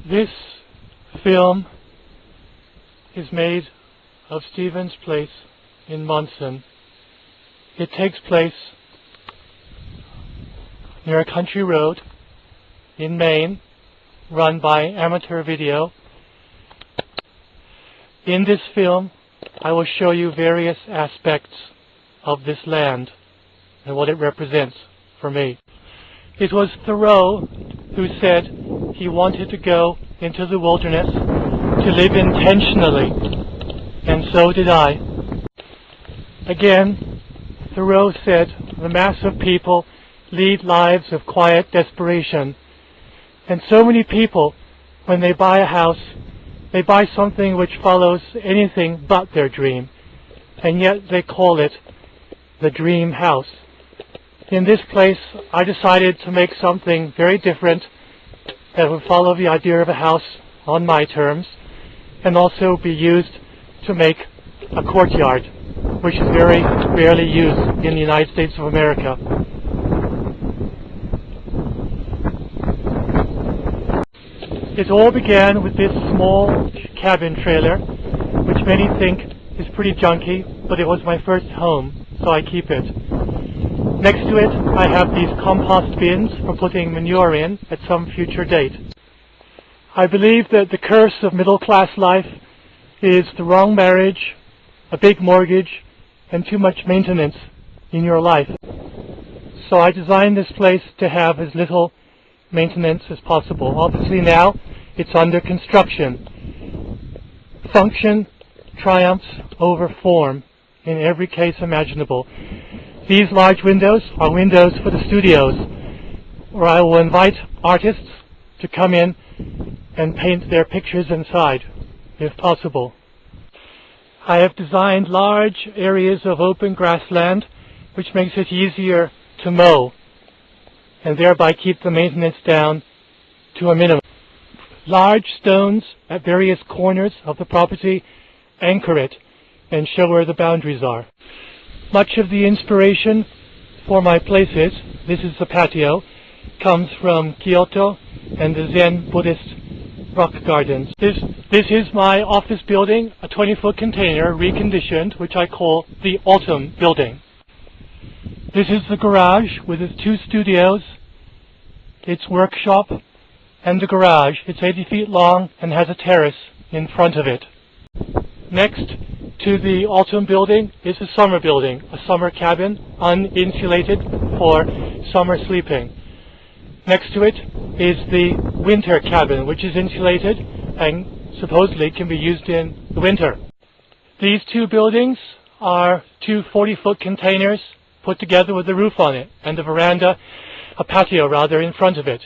This film is made of Stevens Place in Monson. It takes place near a country road in Maine, run by Amateur Video. In this film, I will show you various aspects of this land and what it represents for me. It was Thoreau who said he wanted to go into the wilderness to live intentionally, and so did I. Again, Thoreau said the mass of people lead lives of quiet desperation, and so many people, when they buy a house, they buy something which follows anything but their dream, and yet they call it the dream house. In this place, I decided to make something very different that would follow the idea of a house on my terms, and also be used to make a courtyard, which is very rarely used in the United States of America. It all began with this small cabin trailer, which many think is pretty junky, but it was my first home, so I keep it. Next to it, I have these compost bins for putting manure in at some future date. I believe that the curse of middle-class life is the wrong marriage, a big mortgage, and too much maintenance in your life. So I designed this place to have as little maintenance as possible. Obviously now, it's under construction. Function triumphs over form in every case imaginable. These large windows are windows for the studios, where I will invite artists to come in and paint their pictures inside, if possible. I have designed large areas of open grassland, which makes it easier to mow, and thereby keep the maintenance down to a minimum. Large stones at various corners of the property anchor it and show where the boundaries are. Much of the inspiration for my places, this is the patio, comes from Kyoto and the Zen Buddhist rock gardens. This is my office building, a 20-foot container, reconditioned, which I call the Autumn Building. This is the garage with its 2 studios, its workshop, and the garage. It's 80 feet long and has a terrace in front of it. Next to the Autumn Building is a summer building, a summer cabin, uninsulated for summer sleeping. Next to it is the winter cabin, which is insulated and supposedly can be used in the winter. These 2 buildings are 2 40-foot containers put together with a roof on it, and a veranda, a patio rather, in front of it.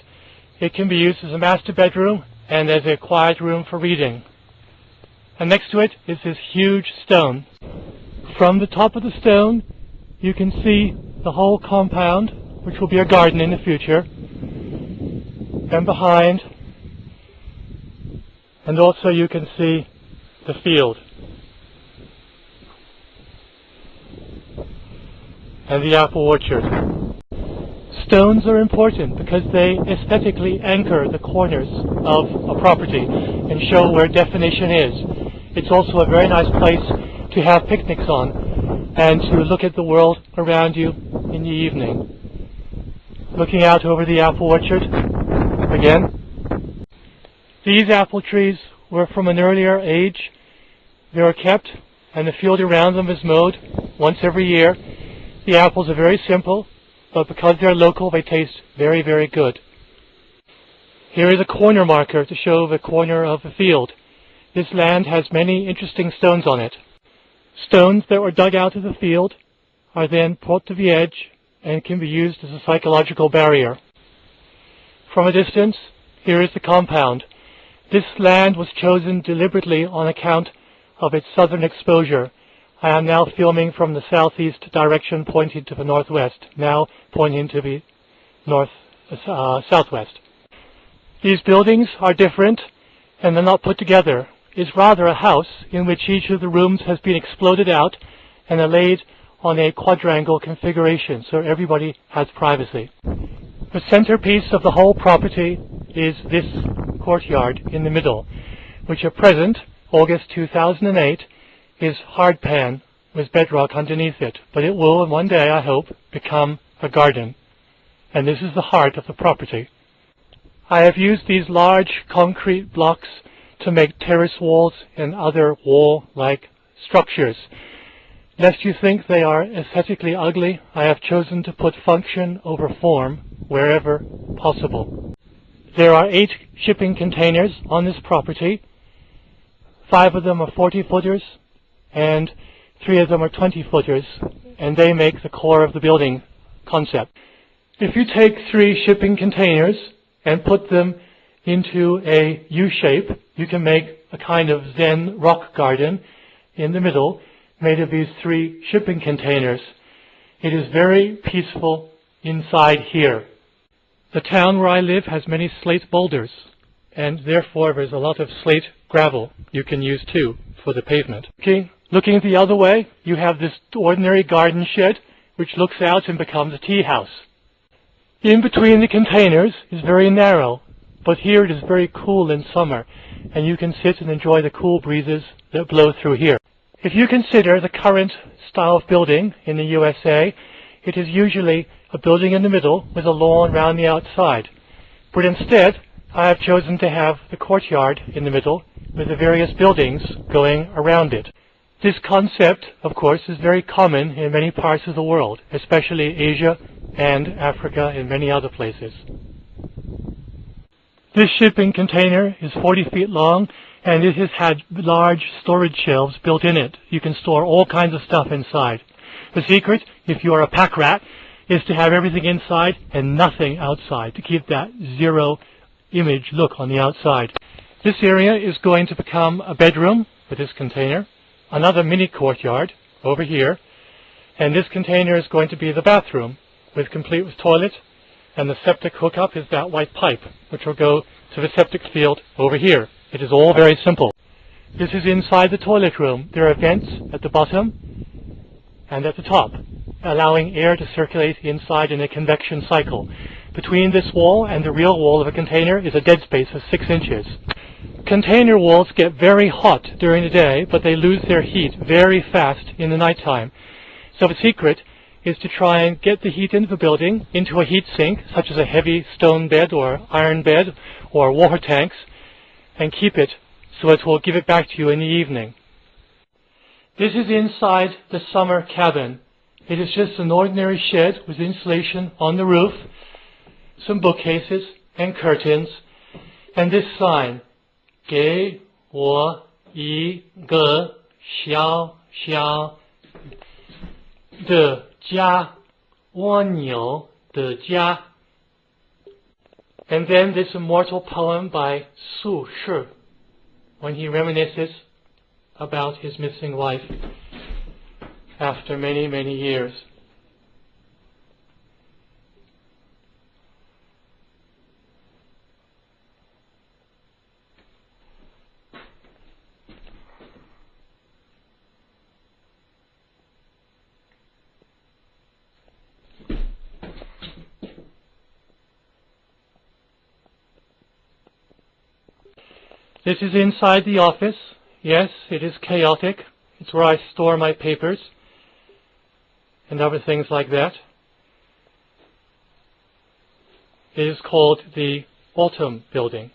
It can be used as a master bedroom and as a quiet room for reading. And next to it is this huge stone. From the top of the stone, you can see the whole compound, which will be a garden in the future, and behind, and also you can see the field and the apple orchard. Stones are important because they aesthetically anchor the corners of a property and show where definition is. It's also a very nice place to have picnics on and to look at the world around you in the evening. Looking out over the apple orchard again. These apple trees were from an earlier age. They are kept and the field around them is mowed once every year. The apples are very simple, but because they're local, they taste very, very good. Here is a corner marker to show the corner of the field. This land has many interesting stones on it. Stones that were dug out of the field are then brought to the edge and can be used as a psychological barrier. From a distance, here is the compound. This land was chosen deliberately on account of its southern exposure. I am now filming from the southeast direction pointing to the northwest, now pointing to the southwest. These buildings are different and they're not put together. It's rather a house in which each of the rooms has been exploded out and are laid on a quadrangle configuration so everybody has privacy. The centerpiece of the whole property is this courtyard in the middle, which at present, August 2008, is hard pan with bedrock underneath it, but it will one day, I hope, become a garden. And this is the heart of the property. I have used these large concrete blocks to make terrace walls and other wall-like structures. Lest you think they are aesthetically ugly, I have chosen to put function over form wherever possible. There are 8 shipping containers on this property. 5 of them are 40-footers and 3 of them are 20-footers, and they make the core of the building concept. If you take 3 shipping containers and put them into a U-shape, you can make a kind of Zen rock garden in the middle made of these 3 shipping containers. It is very peaceful inside here. The town where I live has many slate boulders, and therefore there's a lot of slate gravel you can use too for the pavement. Okay. Looking the other way, you have this ordinary garden shed which looks out and becomes a tea house. In between the containers is very narrow, but here it is very cool in summer, and you can sit and enjoy the cool breezes that blow through here. If you consider the current style of building in the USA, it is usually a building in the middle with a lawn around the outside. But instead, I have chosen to have the courtyard in the middle with the various buildings going around it. This concept, of course, is very common in many parts of the world, especially Asia and Africa and many other places. This shipping container is 40 feet long, and it has had large storage shelves built in it. You can store all kinds of stuff inside. The secret, if you are a pack rat, is to have everything inside and nothing outside, to keep that zero image look on the outside. This area is going to become a bedroom with this container, another mini courtyard over here, and this container is going to be the bathroom, complete with toilet, and the septic hookup is that white pipe, which will go to the septic field over here. It is all very simple. This is inside the toilet room. There are vents at the bottom and at the top, allowing air to circulate inside in a convection cycle. Between this wall and the real wall of a container is a dead space of 6 inches. Container walls get very hot during the day, but they lose their heat very fast in the nighttime. So the secret is to try and get the heat into the building, into a heat sink, such as a heavy stone bed or iron bed or water tanks, and keep it so it will give it back to you in the evening. This is inside the summer cabin. It is just an ordinary shed with insulation on the roof, some bookcases and curtains, and this sign, 给我一个小小的家，蜗牛的家. And then this immortal poem by Su Shi, when he reminisces about his missing wife after many, many years. This is inside the office. Yes, it is chaotic. It's where I store my papers and other things like that. It is called the Autumn Building.